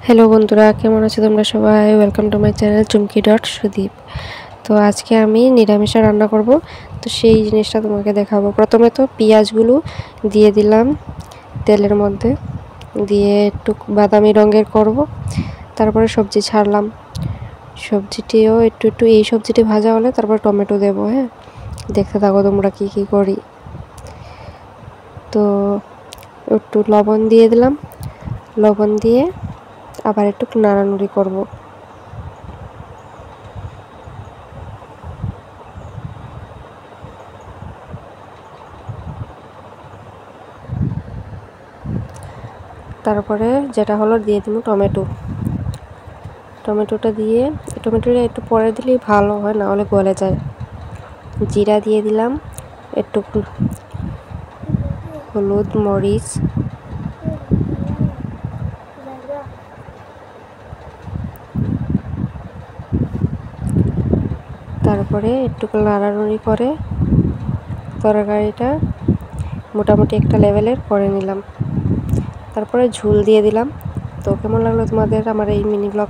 Hello বন্ধুরা, কেমন আছো তোমরা সবাই? Welcome to my channel Chumki dot Sudip. তো আজকে আমি নিরামিষ রান্না করব, তো সেই জিনিসটা তোমাকে দেখাবো। প্রথমে তো পেঁয়াজগুলো দিয়ে দিলাম তেলের মধ্যে, দিয়ে একটু বাদামি রঙের করব। তারপরে সবজি ছাড়লাম, সবজিটিও একটু একটু এই সবজিটি ভাজা হলে তারপর টমেটো দেবো। হ্যাঁ, দেখতে থাকো তোমরা কি করি। তো একটু লবণ দিয়ে দিলাম, লবণ দিয়ে আবার একটু নাড়ানুড়ি করব। তারপরে যেটা হলো দিয়ে দিব টমেটোটা দিয়ে, টমেটোটা একটু পরে দিলেই ভালো হয়, না হলে গলে যায়। জিরা দিয়ে দিলাম, একটু হলুদ, মরিচ, তারপরে একটু নাড়ানুড়ি করে তরকারিটা মোটামুটি একটা লেভেলের করে নিলাম। তারপরে ঝোল দিয়ে দিলাম। তো কেমন লাগলো তোমাদের আমার এই মিনি ব্লগ?